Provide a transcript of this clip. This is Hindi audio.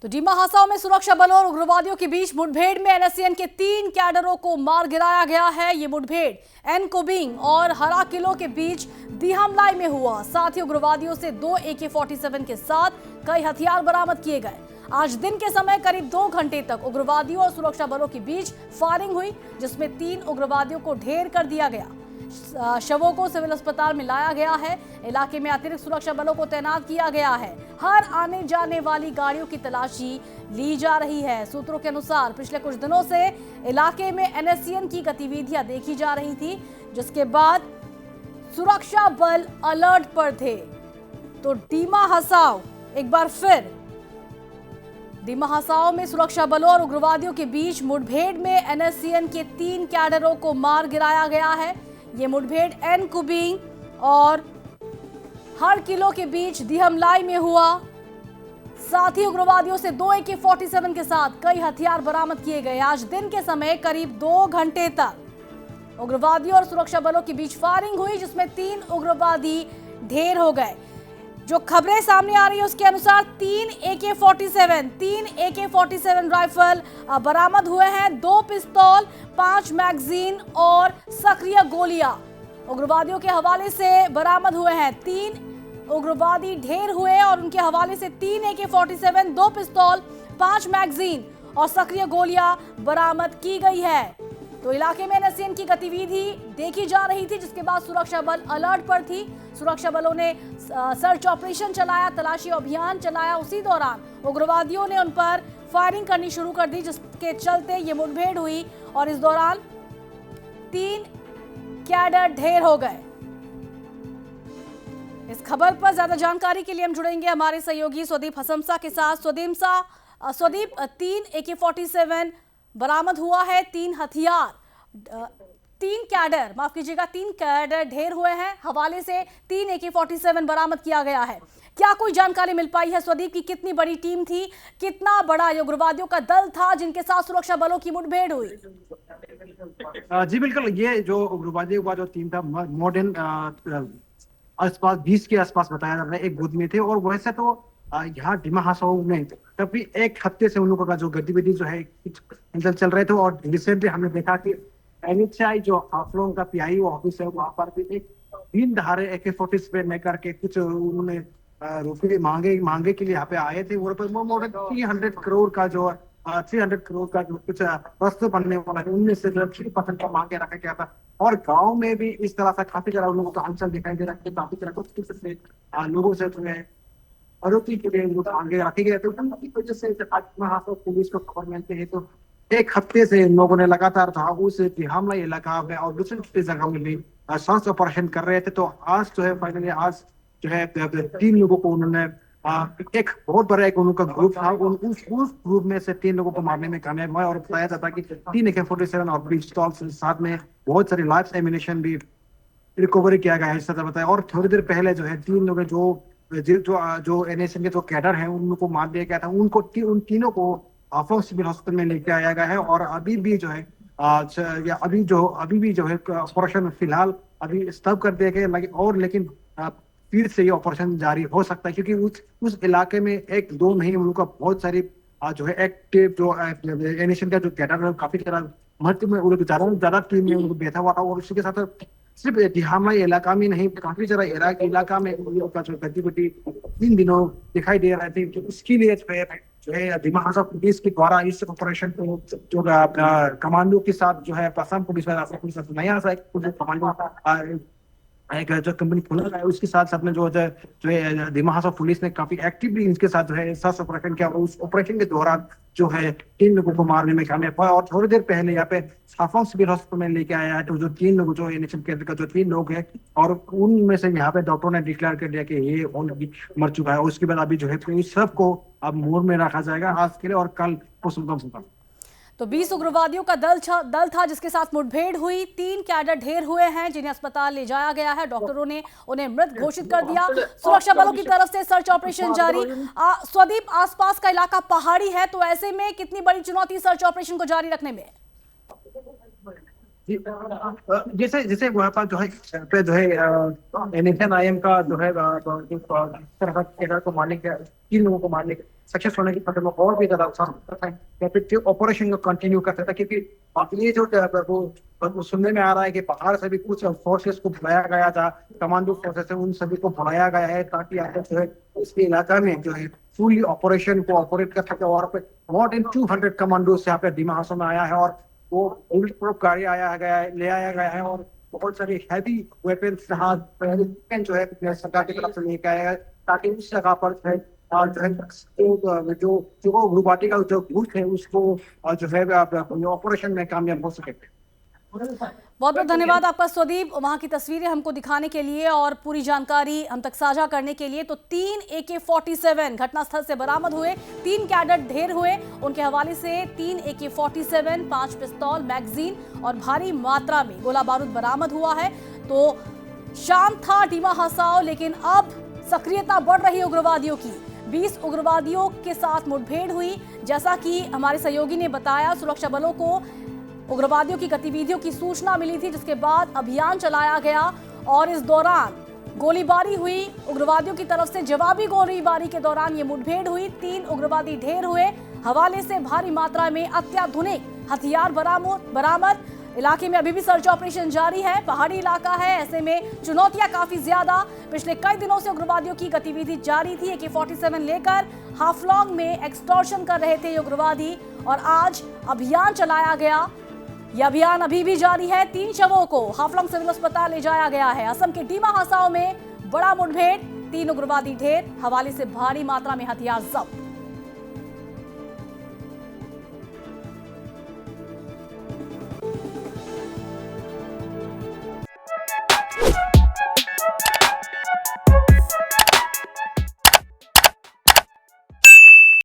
तो डीमा हासाओं में सुरक्षा बलों और उग्रवादियों के बीच मुठभेड़ में एनएससीएन के 3 कैडरों को मार गिराया गया है। ये मुठभेड़ एनकोबिंग और हरा किलो के बीच दिहामलाई में हुआ। साथ ही उग्रवादियों से 2 AK-47 के साथ कई हथियार बरामद किए गए। आज दिन के समय करीब 2 घंटे तक उग्रवादियों और सुरक्षा बलों के बीच फायरिंग हुई, जिसमें 3 उग्रवादियों को ढेर कर दिया गया। शवों को सिविल अस्पताल में लाया गया है। इलाके में अतिरिक्त सुरक्षा बलों को तैनात किया गया है। हर आने जाने वाली गाड़ियों की तलाशी ली जा रही है। सूत्रों के अनुसार पिछले कुछ दिनों से इलाके में एनएससीएन की गतिविधियां देखी जा रही थी, जिसके बाद सुरक्षा बल अलर्ट पर थे। तो डीमा हासाओ एक बार फिर डीमा हासाओ में सुरक्षा बलों और उग्रवादियों के बीच मुठभेड़ में एनएससीएन के 3 कैडरों को मार गिराया गया है। ये मुठभेड़ एनकोबिंग और हर किलो के बीच दिहमलाई में हुआ। साथ ही उग्रवादियों से 2 AK-47 के साथ कई हथियार बरामद किए गए। आज दिन के समय करीब 2 घंटे तक उग्रवादियों और सुरक्षा बलों के बीच फायरिंग हुई, जिसमें 3 उग्रवादी ढेर हो गए। जो खबरें सामने आ रही है उसके अनुसार 3 AK-47 राइफल बरामद हुए हैं, 2 पिस्तौल, 5 मैगजीन और सक्रिय गोलियां उग्रवादियों के हवाले से बरामद हुए हैं। 3 उग्रवादी ढेर हुए और उनके हवाले से 3 AK-47, 2 पिस्तौल, 5 मैगजीन और सक्रिय गोलियां बरामद की गई है। तो इलाके में एनएससीएन की गतिविधि देखी जा रही थी, जिसके बाद सुरक्षा बल अलर्ट पर थी। सुरक्षा बलों ने सर्च ऑपरेशन चलाया, तलाशी अभियान चलाया। उसी दौरान उग्रवादियों ने उन पर फायरिंग करनी शुरू कर दी, जिसके चलते ये मुठभेड़ हुई और इस दौरान 3 कैडर ढेर हो गए। इस खबर पर ज्यादा जानकारी के लिए हम जुड़ेंगे हमारे सहयोगी स्वदीप हसमसा के साथ। स्वदीप, 3 AK-47 बरामद हुआ है, 3 हथियार, 3 कैडर, माफ कीजिएगा, 3 कैडर ढेर हुए हैं। हवाले से 3 AK-47 बरामद किया गया है। क्या कोई जानकारी मिल पाई है स्वदीप की कितनी बड़ी टीम थी, कितना बड़ा उग्रवादियों का दल था जिनके साथ सुरक्षा बलों की मुठभेड़ हुई? जी बिल्कुल, ये जो उग्रवादियों का जो टीम था मॉडर्न आसपास 20 के आसपास बताया जा रहा है, एक गोद में थे। और वैसे तो यहाँ डीमा हासाओ में तभी एक हफ्ते से उन लोगों का जो गतिविधि जो है चल रहे थे। और रिसेंटली हमने देखा कि NHI जो आप लोगों का PIO ऑफिस है, वहां पर भी एक 3 धारे AK-47 लेकर के कुछ उन्होंने रुपये मांगे के लिए यहाँ पे आए थे। वहाँ पर मोर देन 300 करोड़ का जो 300 करोड़ का जो कुछ वस्तु बनने वाला है, उनमें से 3% का मांगे रखा गया था। और गांव में भी इस तरह से काफी तरह लोगों का हलचल दिखाई दे रहा है। काफी तरह कुछ से लोगों से जो है आरोपी के लिए लोग आगे रखे गए थे। उनकी वजह से पुलिस को खबर मिलते हैं तो एक हफ्ते से इन लोगों ने लगातार उस दिहामलाई इलाका में और दूसरी जगह में भी सर्च ऑपरेशन कर रहे थे। तो आज जो है फाइनली आज जो है 3 लोगों को उन्होंने एक बहुत बड़ा एक उनका ग्रुप था, उस ग्रुप में से 3 लोगों को मारने में कामयाब हुआ। और बताया जाता कि 3 AK-47 और पिस्तौल साथ में बहुत सारी लाइव एमिनेशन भी रिकवरी किया गया है, ऐसा बताया। और थोड़ी देर पहले जो है 3 लोग जो एनएसएन के जो कैडर हैं उनको मार दिया गया था। उन तीनों को आफोक सिविल हॉस्पिटल में लेके आया गया है। और अभी भी जो है अभी भी जो है ऑपरेशन फिलहाल अभी स्टॉप कर दिया गया है। और लेकिन फिर से ये ऑपरेशन जारी हो सकता है, क्योंकि उस इलाके में 1-2 नहीं, उनका बहुत सारी जो है एक्टिव जो एनएसएन का जो कैडर है काफी ज्यादा टीम में उनको बैठा हुआ था। और उसके साथ सिर्फ दिहामलाई इलाका में नहीं, काफी सारा इलाका में उनका जो गतिविधि 3 दिनों दिखाई दे रहे थे। उसके लिए जो है डीमा हासाओ पुलिस के द्वारा इस ऑपरेशन को जो कमांडो के साथ जो है असम पुलिस नया सा एक कमांडो एक जो कंपनी खुला है, उसके साथ साथ में जो है डीमा हासाओ पुलिस ने काफी एक्टिवली इनके साथ जो है सर्च ऑपरेशन किया। उस ऑपरेशन के दौरान जो है 3 लोगों को मारने में कामयाब हुआ। और थोड़ी देर पहले यहाँ पे आफोक सिविल हॉस्पिटल में लेके आया है तो जो 3 लोग जो एनएसएन कैडर का जो 3 लोग हैं, और उनमें से यहाँ पे डॉक्टर ने डिक्लेयर कर दिया कि ये ऑलरेडी मर चुका है। उसके बाद अभी जो है तो इस सब को अब मोर में रखा जाएगा आज के लिए, और कल पोस्टमार्टम होगा। तो 20 उग्रवादियों का दल था जिसके साथ मुठभेड़ हुई। 3 कैडर ढेर हुए हैं जिन्हें अस्पताल ले जाया गया है। डॉक्टरों ने उन्हें मृत घोषित कर दिया। सुरक्षा बलों की तरफ से सर्च ऑपरेशन जारी। स्वदीप, आसपास का इलाका पहाड़ी है, तो ऐसे में कितनी बड़ी चुनौती सर्च ऑपरेशन को जारी रखने में? जैसे वहाँ पर जो है NHNIM का जो है को मारने का 3 लोगों को मारने के सक्सेस होने की खबर में और भी ज्यादा उत्साह होता था या फिर ऑपरेशन को कंटिन्यू करता था, क्योंकि ये जो वो सुनने में आ रहा है कि बाहर से भी कुछ फोर्सेस को बुलाया गया था, कमांडो फोर्सेस है उन सभी को बुलाया गया है ताकि आप जो है इसके इलाका में जो है फुली ऑपरेशन को ऑपरेट कर सके। और मोर देन 200 कमांडोज यहाँ पे डिमा हासाओ में आया है और वो बुलेट प्रूफ गाड़ी ले आया गया है और बहुत सारी हैवी वेपन्स जो है सरकार की तरफ से लेके आया है ताकि उस जगह पर जो है और जो है जो उग्रवादी का जो ग्रुप है उसको जो है ऑपरेशन में कामयाब हो सके। बहुत बहुत धन्यवाद आपका स्वदीप, वहां की तस्वीरें हमको दिखाने के लिए और पूरी जानकारी हम तक साझा करने के लिए। तो 3 AK-47 घटनास्थल से बरामद हुए, 3 कैडेट ढेर हुए, उनके हवाले से 3 AK-47, 5 पिस्तौल, मैगजीन और भारी मात्रा में गोला बारूद बरामद हुआ है। तो शांत था डिमा हासाओ, लेकिन अब सक्रियता बढ़ रही है उग्रवादियों की। 20 उग्रवादियों के साथ मुठभेड़ हुई। जैसा कि हमारे सहयोगी ने बताया, सुरक्षा बलों को उग्रवादियों की गतिविधियों की सूचना मिली थी, जिसके बाद अभियान चलाया गया और इस दौरान गोलीबारी हुई। उग्रवादियों की तरफ से जवाबी गोलीबारी के दौरान ये मुठभेड़ हुई। 3 उग्रवादी ढेर हुए। हवाले से भारी मात्रा में अत्याधुनिक हथियार बरामद। इलाके में अभी भी सर्च ऑपरेशन जारी है। पहाड़ी इलाका है, ऐसे में चुनौतियां काफी ज्यादा। पिछले कई दिनों से उग्रवादियों की गतिविधि जारी थी। AK-47 लेकर हाफलॉन्ग में एक्सटॉर्शन कर रहे थे ये उग्रवादी और आज अभियान चलाया गया। यह अभियान अभी भी जारी है। 3 शवों को हाफलॉन्ग सिविल अस्पताल ले जाया गया है। असम के डिमा हासाओ में बड़ा मुठभेड़, 3 उग्रवादी ढेर, हवाले से भारी मात्रा में हथियार जब्त।